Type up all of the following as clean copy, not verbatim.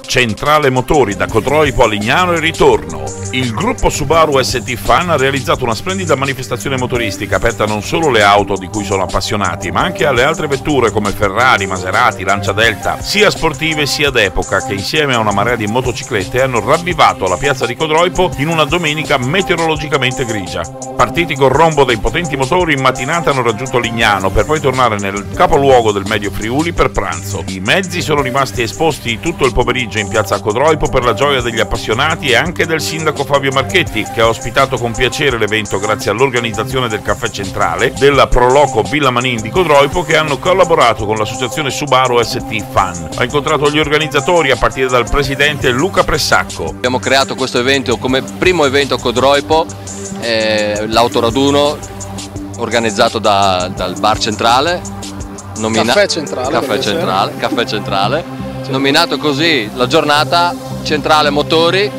Centrale motori da Codroipo a Lignano e ritorno. Il gruppo Subaru ST Fan ha realizzato una splendida manifestazione motoristica aperta non solo alle auto di cui sono appassionati, ma anche alle altre vetture come Ferrari, Maserati, Lancia Delta, sia sportive sia d'epoca, che insieme a una marea di motociclette hanno ravvivato la piazza di Codroipo in una domenica meteorologicamente grigia. Partiti col rombo dei potenti motori, in mattinata hanno raggiunto Lignano per poi tornare nel capoluogo del Medio Friuli per pranzo. I mezzi sono rimasti esposti tutto il pomeriggio in piazza Codroipo per la gioia degli appassionati e anche del sindaco Fabio Marchetti, che ha ospitato con piacere l'evento grazie all'organizzazione del caffè centrale, della Proloco Villa Manin di Codroipo, che hanno collaborato con l'associazione Subaru ST Fan. Ha incontrato gli organizzatori a partire dal presidente Luca Pressacco. Abbiamo creato questo evento come primo evento a Codroipo, l'autoraduno organizzato dal bar centrale, caffè centrale, nominato così la giornata centrale motori,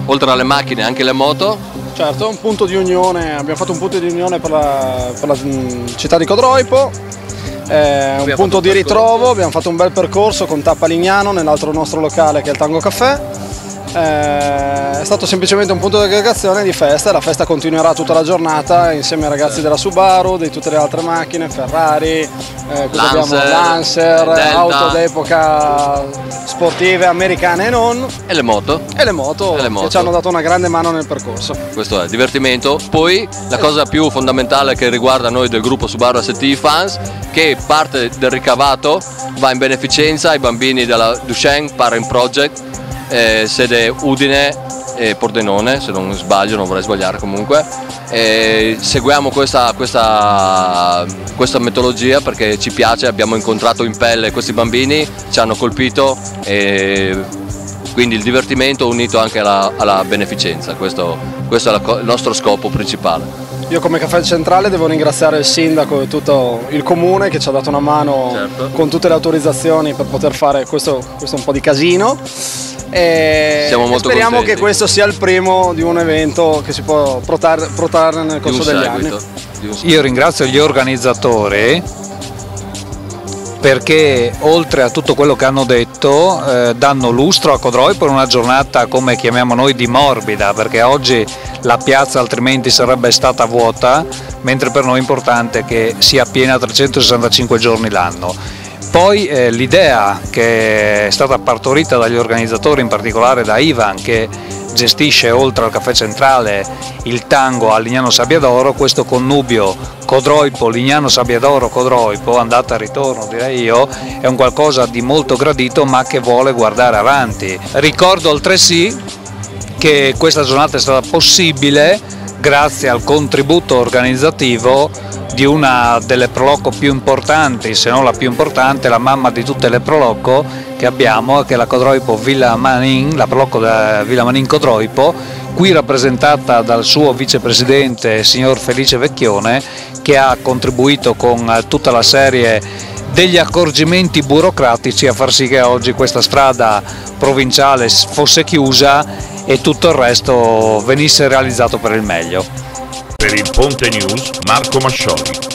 oltre alle macchine anche le moto. Certo, un punto di unione, abbiamo fatto un punto di unione per la città di Codroipo, un punto di ritrovo, abbiamo fatto un bel percorso con tappa Lignano nell'altro nostro locale che è il Tango Caffè. È stato semplicemente un punto di aggregazione di festa e la festa continuerà tutta la giornata insieme ai ragazzi della Subaru, di tutte le altre macchine, Ferrari, Lancer, Delta, auto d'epoca sportive, americane e non. E le moto Che ci hanno dato una grande mano nel percorso. Questo è divertimento. Poi la cosa più fondamentale che riguarda noi del gruppo Subaru ST Fans, che parte del ricavato va in beneficenza ai bambini della Duchenne Parent Project, sede Udine e Pordenone, se non sbaglio, non vorrei sbagliare comunque. Seguiamo questa metodologia perché ci piace, abbiamo incontrato in pelle questi bambini, ci hanno colpito, e quindi il divertimento unito anche alla beneficenza, questo è il nostro scopo principale. Io come Caffè Centrale devo ringraziare il sindaco e tutto il comune che ci ha dato una mano, certo, con tutte le autorizzazioni per poter fare questo un po' di casino. Siamo molto speriamo contenti che questo sia il primo di un evento che si può protrarre nel corso degli anni. Io ringrazio gli organizzatori perché oltre a tutto quello che hanno detto danno lustro a Codroipo per una giornata, come chiamiamo noi, di morbida, perché oggi la piazza altrimenti sarebbe stata vuota, mentre per noi è importante che sia piena 365 giorni l'anno. Poi l'idea che è stata partorita dagli organizzatori, in particolare da Ivan, che gestisce oltre al caffè centrale il tango a Lignano Sabbiadoro, questo connubio Codroipo, Lignano Sabbiadoro, Codroipo, andata e ritorno direi io, è un qualcosa di molto gradito ma che vuole guardare avanti. Ricordo altresì che questa giornata è stata possibile grazie al contributo organizzativo di una delle Proloco più importanti, se non la più importante, la mamma di tutte le Proloco che abbiamo, che è la Codroipo Villa Manin, la Proloco Villa Manin Codroipo, qui rappresentata dal suo vicepresidente signor Felice Vecchione, che ha contribuito con tutta la serie degli accorgimenti burocratici a far sì che oggi questa strada provinciale fosse chiusa e tutto il resto venisse realizzato per il meglio. Per il Ponte News, Marco Mascioli.